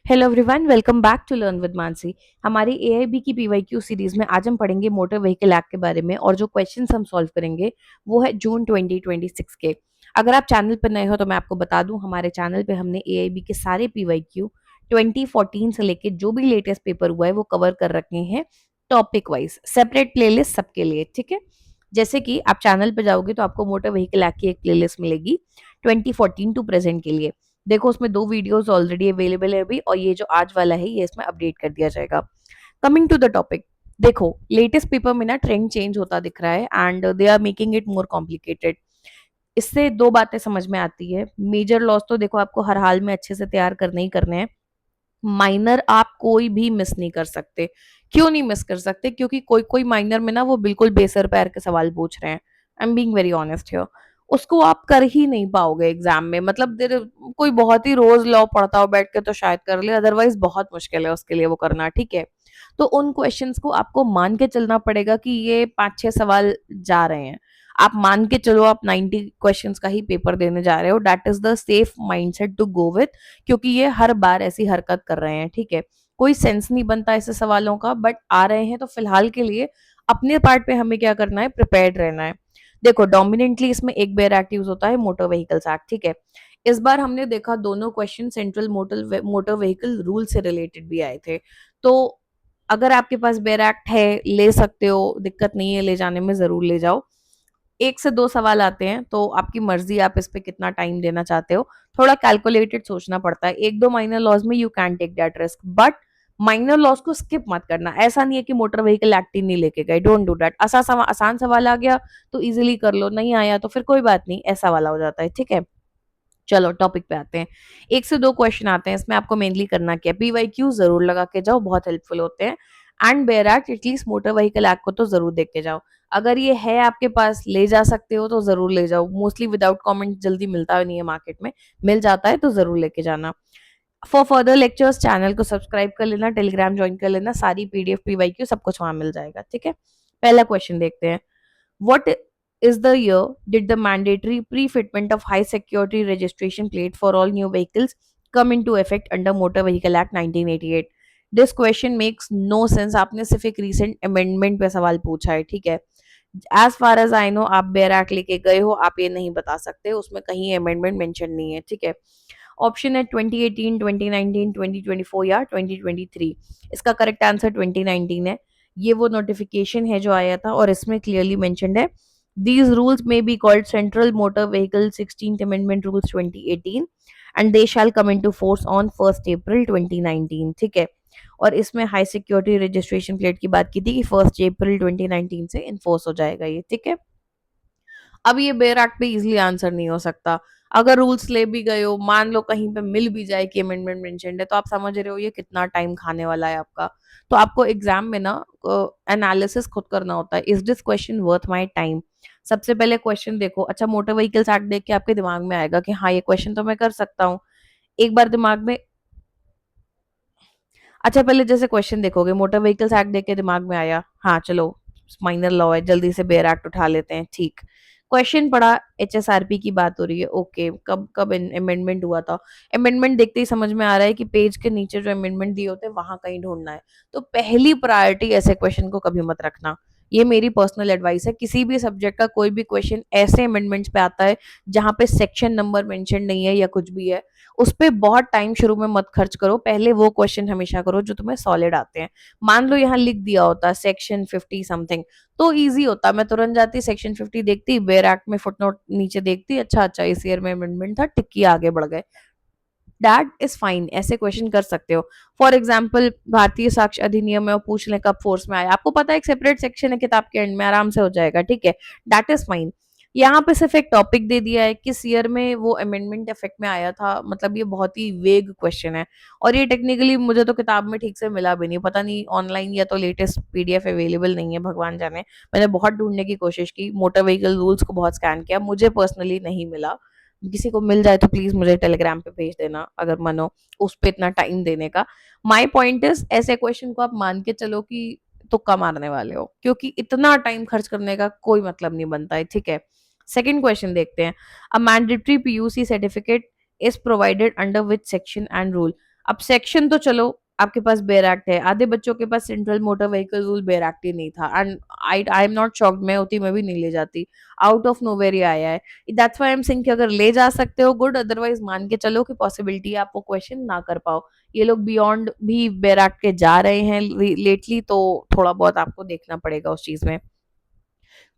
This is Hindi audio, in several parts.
Hello everyone, welcome back to learn with Mansi. हमारी एआईबी की पीवाईक्यू सीरीज में आज हम पढ़ेंगे मोटर व्हीकल एक्ट के बारे में और जो क्वेश्चंस हम सॉल्व करेंगे वो है जून 2026 के। अगर आप चैनल पर नए हो तो मैं आपको बता दूं, हमारे चैनल पे हमने एआईबी के सारे पीवाईक्यू 2014 से लेके जो भी लेटेस्ट पेपर हुआ है वो कवर कर रखे हैं टॉपिक वाइज, सेपरेट प्लेलिस्ट सबके लिए। ठीक है, जैसे कि आप चैनल पे जाओगे तो आपको मोटर व्हीकल एक्ट की एक प्लेलिस्ट मिलेगी 2014 टू प्रेजेंट के लिए। देखो, उसमें 2 वीडियोस ऑलरेडी अवेलेबल है अभी, और ये जो आज वाला है ये इसमें अपडेट कर दिया जाएगा। कमिंग टू द टॉपिक, देखो लेटेस्ट पेपर में ना ट्रेंड चेंज होता दिख रहा है and they are making it more complicated. इससे 2 बातें समझ में आती है। मेजर लॉस तो देखो आपको हर हाल में अच्छे से तैयार करने ही करने हैं। माइनर आप कोई भी मिस नहीं कर सकते। क्यों नहीं मिस कर सकते? क्योंकि कोई कोई माइनर में ना वो बिल्कुल बेसर पैर के सवाल पूछ रहे हैं। I am being very honest here. उसको आप कर ही नहीं पाओगे एग्जाम में। मतलब कोई बहुत ही रोज लॉ पढ़ता हो बैठ के तो शायद कर ले, अदरवाइज बहुत मुश्किल है उसके लिए वो करना। ठीक है, तो उन क्वेश्चंस को आपको मान के चलना पड़ेगा कि ये 5-6 सवाल जा रहे हैं। आप मान के चलो आप 90 क्वेश्चंस का ही पेपर देने जा रहे हो। That is the safe mindset to go with, क्योंकि ये हर बार ऐसी हरकत कर रहे हैं। ठीक है, कोई सेंस नहीं बनता ऐसे सवालों का, बट आ रहे हैं तो फिलहाल के लिए अपने पार्ट पे हमें क्या करना है, प्रिपेयर्ड रहना है। देखो, डोमिनेंटली इसमें एक बेयर एक्ट यूज होता है, मोटर व्हीकल्स एक्ट। ठीक है, इस बार हमने देखा दोनों question central motor vehicle rule से रिलेटेड भी आए थे। तो अगर आपके पास बेयर एक्ट है, ले सकते हो, दिक्कत नहीं है, ले जाने में जरूर ले जाओ। 1 से 2 सवाल आते हैं तो आपकी मर्जी, आप इस पे कितना टाइम देना चाहते हो। थोड़ा कैलकुलेटेड सोचना पड़ता है। 1-2 माइनर लॉज में you can take that risk, but minor laws को स्किप मत करना। ऐसा नहीं है कि मोटर व्हीकल एक्ट ही नहीं लेके गए, डोंट डू दैट। आसान सवाल आ गया तो इजीली कर लो, नहीं आया तो फिर कोई बात नहीं, ऐसा वाला हो जाता है। ठीक है, चलो टॉपिक पे आते हैं। 1 से 2 क्वेश्चन आते हैं, इसमें आपको मेनली करना क्या है, पीवाईक्यू जरूर लगा के जाओ, बहुत हेल्पफुल होते हैं। And bare act, at least motor vehicle act को तो जरूर देख के जाओ। अगर ये है आपके पास, ले जा सकते हो तो जरूर ले जाओ। मोस्टली विदाउट कमेंट जल्दी मिलता नहीं है मार्केट में, मिल जाता है तो जरूर लेके जाना। फॉर फर्दर लेक्चर्स चैनल को सब्सक्राइब कर लेना, टेलीग्राम ज्वाइन कर लेना, सारी पीडीएफ पीवाईक्यू सब कुछ वहां मिल जाएगा। ठीक है, पहला क्वेश्चन देखते हैं। What is the year did the mandatory pre-fitment of high security registration plate for all new vehicles come into effect under Motor Vehicle Act 1988? This question makes no sense. आपने सिर्फ एक recent amendment पे सवाल पूछा है। ठीक है, as far as I know आप बेयर एक्ट लेके गए हो, आप ये नहीं बता सकते, उसमें कहीं amendment mention नहीं है। ठीक है, ऑप्शन है 2018, 2019, 2024 या 2023। इसका करेक्ट आंसर 2019 है। ये वो नोटिफिकेशन है जो आया था और इसमें क्लियरली मेंशन्ड है, these rules may be called Central Motor Vehicle 16th Amendment Rules 2018 and they shall come into force on 1st April 2019। ठीक है, और इसमें हाई सिक्योरिटी रजिस्ट्रेशन प्लेट की बात की थी कि 1st अप्रैल 2019 से इन्फोर्स हो जाएगा ये। ठीक है, अब ये बेयर एक्ट पे इजिली आंसर नहीं हो सकता। अगर रूल्स ले भी गए हो, मान लो कहीं पे मिल भी जाए कि अमेंडमेंट मेंशन्ड है, तो आप समझ रहे हो ये कितना टाइम खाने वाला है आपका। तो आपको एग्जाम में ना एनालिसिस खुद करना होता है, is this question worth my time. सबसे पहले क्वेश्चन देखो। अच्छा, मोटर व्हीकल्स एक्ट देख के आपके दिमाग में आएगा कि हाँ ये क्वेश्चन तो मैं कर सकता हूँ। एक बार दिमाग में, अच्छा पहले जैसे क्वेश्चन देखोगे, मोटर व्हीकल्स एक्ट देख के दिमाग में आया, हाँ चलो माइनर लॉ है, जल्दी से बेयर एक्ट उठा लेते हैं। ठीक, क्वेश्चन पढ़ा, एचएसआरपी की बात हो रही है, ओके, कब कब अमेंडमेंट हुआ था। अमेंडमेंट देखते ही समझ में आ रहा है कि पेज के नीचे जो अमेंडमेंट दिए होते हैं वहां कहीं ढूंढना है। तो पहली प्रायोरिटी ऐसे क्वेश्चन को कभी मत रखना। ये मेरी पर्सनल एडवाइस है। किसी भी सब्जेक्ट का कोई भी क्वेश्चन ऐसे अमेंडमेंट्स पे आता है जहां पे सेक्शन नंबर मेंशन नहीं है या कुछ भी है, उस पे बहुत टाइम शुरू में मत खर्च करो। पहले वो क्वेश्चन हमेशा करो जो तुम्हें सॉलिड आते हैं। मान लो यहाँ लिख दिया होता सेक्शन 50 समथिंग, तो इजी होता, मैं तुरंत जाती सेक्शन 50 देखती, बेयर एक्ट में फुटनोट नीचे देखती, अच्छा अच्छा इस ईयर में अमेंडमेंट था, टिक्की, आगे बढ़ गए। दैट इज फाइन, ऐसे क्वेश्चन कर सकते हो। फॉर एग्जाम्पल भारतीय साक्ष्य अधिनियम में वो पूछ लें कब फोर्स में आया, आपको पता है एक सेपरेट सेक्शन है किताब के एंड में, आराम से हो जाएगा। ठीक है, दैट इज फाइन। यहाँ पे सिर्फ एक टॉपिक दे दिया है, किस ईयर में वो अमेंडमेंट इफेक्ट में आया था, मतलब ये बहुत ही वेग क्वेश्चन है। और ये टेक्निकली मुझे तो किताब में ठीक से मिला भी नहीं, पता नहीं ऑनलाइन या तो लेटेस्ट पीडीएफ अवेलेबल नहीं है, भगवान जाने। मैंने बहुत ढूंढने की कोशिश की, मोटर व्हीकल रूल्स को बहुत स्कैन किया, मुझे पर्सनली नहीं मिला। किसी को मिल जाए तो प्लीज मुझे टेलीग्राम पे भेज देना अगर मन हो उस पे इतना टाइम देने का। माई पॉइंट इज, ऐसे क्वेश्चन को आप मान के चलो कि तुक्का मारने वाले हो, क्योंकि इतना टाइम खर्च करने का कोई मतलब नहीं बनता है। ठीक है, सेकंड क्वेश्चन देखते हैं। A mandatory PUC certificate is provided under which section and rule. अब सेक्शन तो चलो आपके पास बेयर एक्ट है, आधे बच्चों के पास central motor vehicle rule bare act ही नहीं था, and I am not shocked, मैं होती मैं भी नहीं ले जाती, आउट ऑफ नोवेयर ही आया है। That's why I am saying कि अगर ले जा सकते हो गुड, अदरवाइज मान के चलो कि पॉसिबिलिटी है आप वो क्वेश्चन ना कर पाओ। ये लोग बियॉन्ड भी बेयर एक्ट के जा रहे हैं लेटली, तो थोड़ा बहुत आपको देखना पड़ेगा उस चीज में।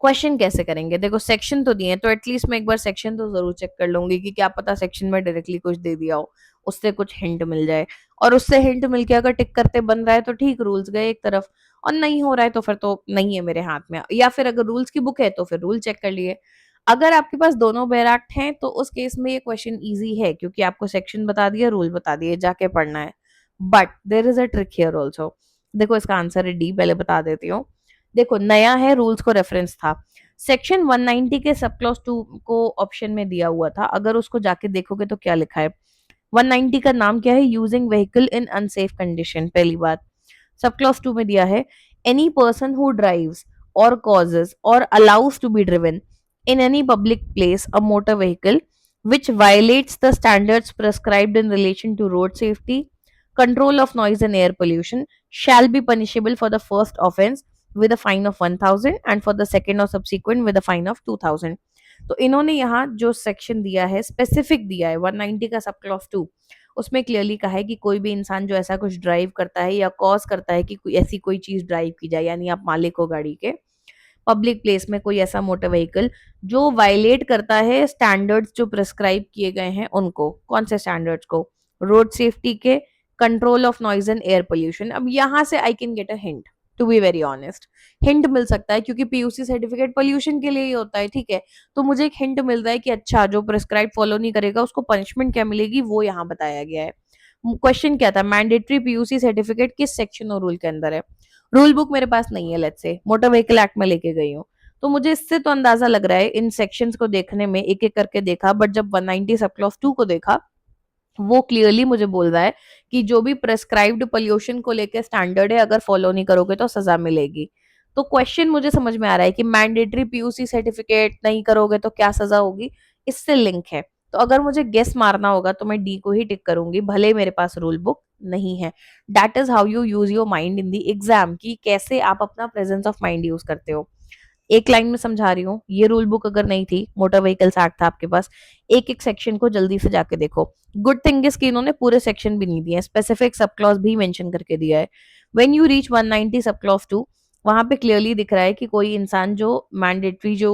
क्वेश्चन कैसे करेंगे, देखो सेक्शन तो दिए हैं, तो एटलीस्ट मैं एक बार सेक्शन तो जरूर चेक कर लूंगी कि क्या पता सेक्शन में डायरेक्टली कुछ दे दिया हो, उससे कुछ हिंट मिल जाए, और उससे हिंट मिलके अगर टिक करते बन रहा है तो ठीक, रूल्स गए एक तरफ, और नहीं हो रहा है तो फिर तो नहीं है मेरे हाथ में, या फिर अगर रूल्स की बुक है तो फिर रूल चेक कर लिए। अगर आपके पास दोनों बैराक्ट हैं तो उस केस में ये क्वेश्चन इजी है, क्योंकि आपको सेक्शन बता दिया, रूल बता दिए, जाके पढ़ना है। But there is a trick here also. देखो इसका आंसर है डी, पहले बता देती हूँ। देखो नया है, रूल्स को रेफरेंस था, सेक्शन 190 के सब क्लॉज 2 को ऑप्शन में दिया हुआ था, अगर उसको जाके देखोगे तो क्या लिखा है, 190 का नाम क्या है, using vehicle in unsafe condition, पहली बात। सब क्लॉज 2 में दिया है, एनी पर्सन हु ड्राइव्स और causes or allows to be driven in any public place a motor vehicle which violates the standards prescribed in relation to road safety, control of noise and air pollution shall be punishable for the first offense with a fine of 1000 and for the second or subsequent with a fine of 2000। तो इन्होंने यहाँ जो सेक्शन दिया है, स्पेसिफिक दिया है 190 का सब क्लॉज 2, उसमें क्लियरली कहा है कि कोई भी इंसान जो ऐसा कुछ ड्राइव करता है या कॉज करता है कि ऐसी कोई चीज ड्राइव की जाए, यानी आप मालिक हो गाड़ी के, पब्लिक प्लेस में कोई ऐसा मोटर व्हीकल जो वायलेट करता है स्टैंडर्ड्स जो प्रिस्क्राइब किए गए हैं उनको, कौन से स्टैंडर्ड्स को, रोड सेफ्टी के, control of noise and air pollution. अब यहाँ से I can get a hint, to be very honest, hint मिल सकता है क्योंकि पीयूसी सर्टिफिकेट पोल्यूशन के लिए ही होता है, ठीक है। तो मुझे एक हिंट मिल रहा है कि अच्छा जो प्रिस्क्राइब फॉलो नहीं करेगा उसको पनिशमेंट क्या मिलेगी, वो यहाँ बताया गया है। क्वेश्चन क्या था, मैंडेटरी पीयूसी सर्टिफिकेट किस सेक्शन और रूल के अंदर है। रूल बुक मेरे पास नहीं है, let's say motor vehicle act में लेके गई हूँ, तो मुझे इससे तो अंदाजा लग रहा है, इन सेक्शंस को देखने में एक एक करके देखा, बट जब 190 सब क्लॉज 2 को देखा, वो क्लियरली मुझे बोल रहा है कि जो भी प्रेस्क्राइब्ड पोल्यूशन को लेकर स्टैंडर्ड है, अगर फॉलो नहीं करोगे तो सजा मिलेगी। तो क्वेश्चन मुझे समझ में आ रहा है कि मैंडेटरी पीयूसी सर्टिफिकेट नहीं करोगे तो क्या सजा होगी, इससे लिंक है। तो अगर मुझे गेस मारना होगा तो मैं डी को ही टिक करूंगी, भले मेरे पास रूल बुक नहीं है। That is how you use your mind in the exam, की कैसे आप अपना प्रेजेंस ऑफ माइंड यूज करते हो। एक लाइन में समझा रही हूँ, ये रूल बुक अगर नहीं थी, मोटर व्हीकल्स एक्ट था आपके पास, एक एक सेक्शन को जल्दी से जाके देखो। गुड थिंग इज कि इन्होंने पूरे सेक्शन भी नहीं दिए, स्पेसिफिक सब क्लॉज भी मेंशन करके दिया है। When you reach 190 sub clause 2, वहां पे क्लियरली दिख रहा है कि कोई इंसान जो मैंडेटरी जो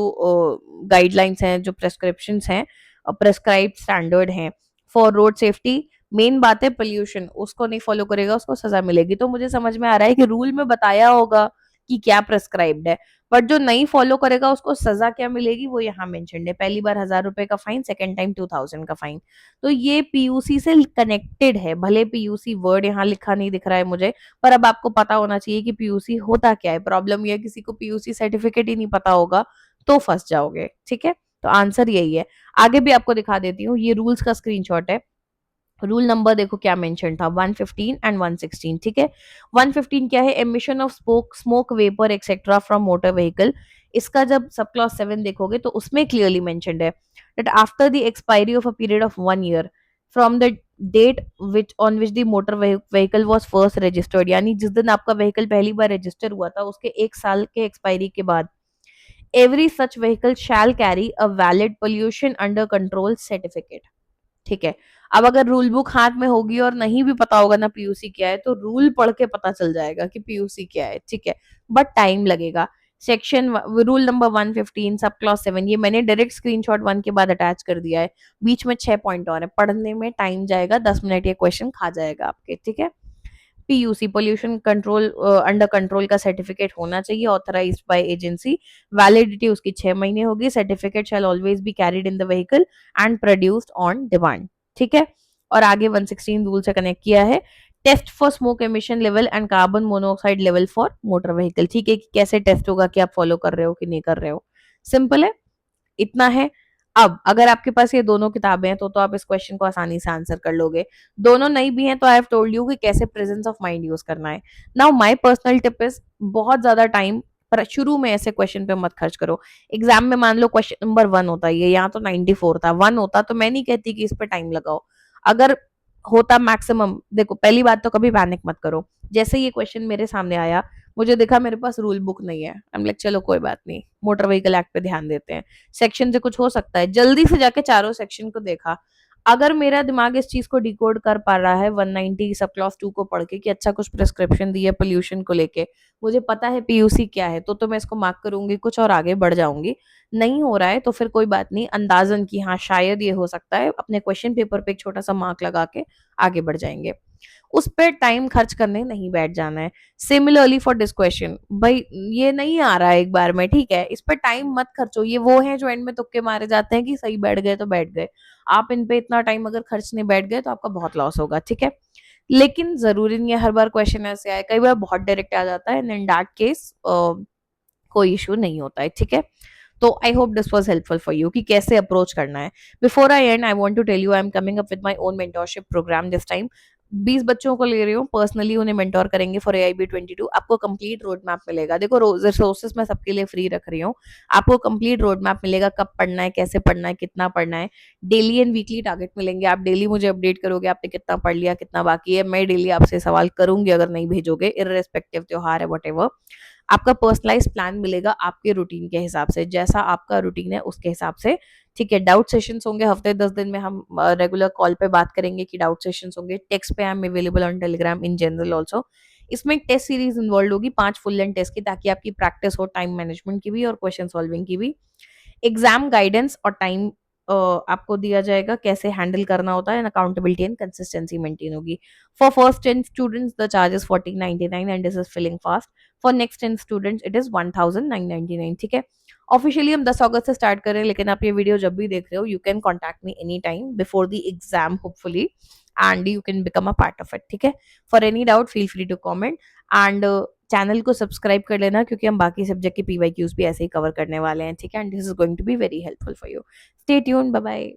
गाइडलाइंस हैं, जो प्रेस्क्रिप्शन हैं, प्रेस्क्राइब स्टैंडर्ड हैं फॉर रोड सेफ्टी, मेन बात है पोल्यूशन, उसको नहीं फॉलो करेगा उसको सजा मिलेगी। तो मुझे समझ में आ रहा है कि रूल में बताया होगा कि क्या प्रेस्क्राइब्ड है, बट जो नहीं फॉलो करेगा उसको सजा क्या मिलेगी वो यहाँ मेंशन्ड है, पहली बार 1000 रुपए का फाइन, सेकंड टाइम 2000 का फाइन। तो ये पीयूसी से कनेक्टेड है, भले पीयूसी वर्ड यहाँ लिखा नहीं दिख रहा है मुझे, पर अब आपको पता होना चाहिए कि पीयूसी होता क्या है। प्रॉब्लम ये है किसी को पीयूसी सर्टिफिकेट ही नहीं पता होगा तो फंस जाओगे, ठीक है। तो आंसर यही है। आगे भी आपको दिखा देती हूँ, ये रूल्स का स्क्रीनशॉट है। रूल नंबर देखो क्या मेंशन था, 115 एंड 116, ठीक है। 115 क्या है, emission of smoke vapour etcetera from motor vehicle. इसका जब सब क्लॉज 7 देखोगे तो उसमें क्लियरली मेंशन्ड है that after the expiry of a period of 1 year from the date which on which the motor vehicle was first registered, यानी जिस दिन आपका व्हीकल पहली बार रजिस्टर हुआ था उसके 1 साल के एक्सपायरी के बाद, every such vehicle shall carry a valid pollution under control certificate, ठीक है। अब अगर रूल बुक हाथ में होगी और नहीं भी पता होगा ना पीयूसी क्या है, तो रूल पढ़ के पता चल जाएगा कि पीयूसी क्या है, ठीक है, बट टाइम लगेगा। सेक्शन रूल नंबर 115 सब क्लॉज 7, ये मैंने डायरेक्ट स्क्रीनशॉट 1 के बाद अटैच कर दिया है, बीच में 6 पॉइंट और है, पढ़ने में टाइम जाएगा, 10 मिनट ये क्वेश्चन खा जाएगा आपके, ठीक है। PUC pollution control under control का सर्टिफिकेट होना चाहिए, ऑथराइज्ड बाय एजेंसी, वैलिडिटी उसकी 6 महीने होगी, certificate shell always be carried in the vehicle and produced on demand, ठीक है। और आगे 116 रूल से कनेक्ट किया है, test for smoke emission level and carbon monoxide level for motor vehicle, ठीक है, कि कैसे टेस्ट होगा कि आप फॉलो कर रहे हो कि नहीं कर रहे हो, सिंपल है, इतना है। अब अगर आपके पास ये दोनों किताबें हैं तो आप इस क्वेश्चन को आसानी से आंसर कर लोगे। दोनों नहीं भी हैं तो आई हैव टोल्ड यू कि कैसे प्रेजेंस ऑफ माइंड यूज करना है। Now my personal tip is, बहुत ज्यादा टाइम पर शुरू में ऐसे क्वेश्चन पे मत खर्च करो। एग्जाम में मान लो क्वेश्चन नंबर 1 होता है, ये यहाँ तो 94 था, 1 होता तो मैं नहीं कहती कि इस पे टाइम लगाओ। अगर होता मैक्सिमम, देखो पहली बात तो कभी पैनिक मत करो। जैसे ये क्वेश्चन मेरे सामने आया, मुझे देखा मेरे पास रूल बुक नहीं है, आई एम लाइक चलो कोई बात नहीं, मोटर व्हीकल एक्ट पे ध्यान देते हैं, सेक्शन से कुछ हो सकता है। जल्दी से जाके चारों सेक्शन को देखा। अगर मेरा दिमाग इस चीज को डिकोड कर पा रहा है 190 सब क्लॉज 2 को पढ़ के कि अच्छा कुछ प्रिस्क्रिप्शन दी है पोल्यूशन को लेके, मुझे पता है पीयूसी क्या है, तो मैं इसको मार्क करूंगी कुछ और आगे बढ़ जाऊंगी। नहीं हो रहा है तो फिर कोई बात नहीं, अंदाजन की हाँ शायद ये हो सकता है, अपने क्वेश्चन पेपर पे एक छोटा सा मार्क लगा के आगे बढ़ जाएंगे। उस पर टाइम खर्च करने नहीं बैठ जाना है। सिमिलरली फॉर दिस क्वेश्चन, भाई ये नहीं आ रहा है एक बार में, ठीक है, इस पर टाइम मत खर्चो। ये वो है जो एंड में तुक्के मारे जाते हैं कि सही बैठ गए तो बैठ गए। आप इन पे इतना टाइम अगर खर्चने बैठ गए तो आपका बहुत लॉस होगा, ठीक है। लेकिन जरूरी नहीं है हर बार क्वेश्चन ऐसे आए, कई बार बहुत डायरेक्ट आ जाता है, एंड इन दैट केस कोई इशू नहीं होता है, ठीक है। तो I hope this was helpful for you कि कैसे अप्रोच करना है। Before I end, I want to tell you I am coming up with my own mentorship program this time. 20 बच्चों को ले रही हूँ पर्सनली, उन्हें मेंटोर करेंगे फॉर AIB 22। आपको कंप्लीट रोड मैप मिलेगा। देखो रिसोर्सेज मैं सबके लिए फ्री रख रही हूँ। आपको कंप्लीट रोड मैप मिलेगा, कब पढ़ना है, कैसे पढ़ना है, कितना पढ़ना है। डेली एंड वीकली टारगेट मिलेंगे, आप डेली मुझे अपडेट करोगे आपने कितना पढ़ लिया, कितना बाकी है। मैं डेली आपसे सवाल करूंगी अगर नहीं भेजोगे, इररेस्पेक्टिव त्योहार है वट। आपका पर्सनलाइज प्लान मिलेगा आपके रूटीन के हिसाब से, जैसा आपका रूटीन है उसके हिसाब से, ठीक है। डाउट सेशंस होंगे हफ्ते 10 दिन में, हम रेगुलर कॉल पे बात करेंगे कि डाउट सेशंस होंगे। टेक्स्ट पे I am available on Telegram in general also. इसमें टेस्ट सीरीज इन्वॉल्व होगी 5 फुल लेंथ टेस्ट की, ताकि आपकी प्रैक्टिस हो टाइम मैनेजमेंट की भी और क्वेश्चन सॉल्विंग की भी। एग्जाम गाइडेंस और टाइम आपको दिया जाएगा, कैसे हैंडल करना होता है, अकाउंटेबिलिटी एंड कंसिस्टेंसी मेंटेन होगी। For first 10 students the charge is 1499 and this is filling fast. For next 10 students it is 1999, ठीक है। ऑफिशियली हम 10 अगस्त से स्टार्ट करें, लेकिन आप ये वीडियो जब भी देख रहे हो, you can contact me any time before the exam hopefully, and you can become a part of it, ठीक है। For any doubt feel free to comment, and channel को सब्सक्राइब कर लेना, क्योंकि हम बाकी सब्जेक्ट के PYQs भी ऐसे ही कवर करने वाले हैं, ठीक है। And this is going to be very helpful for you. Stay tune, bye bye.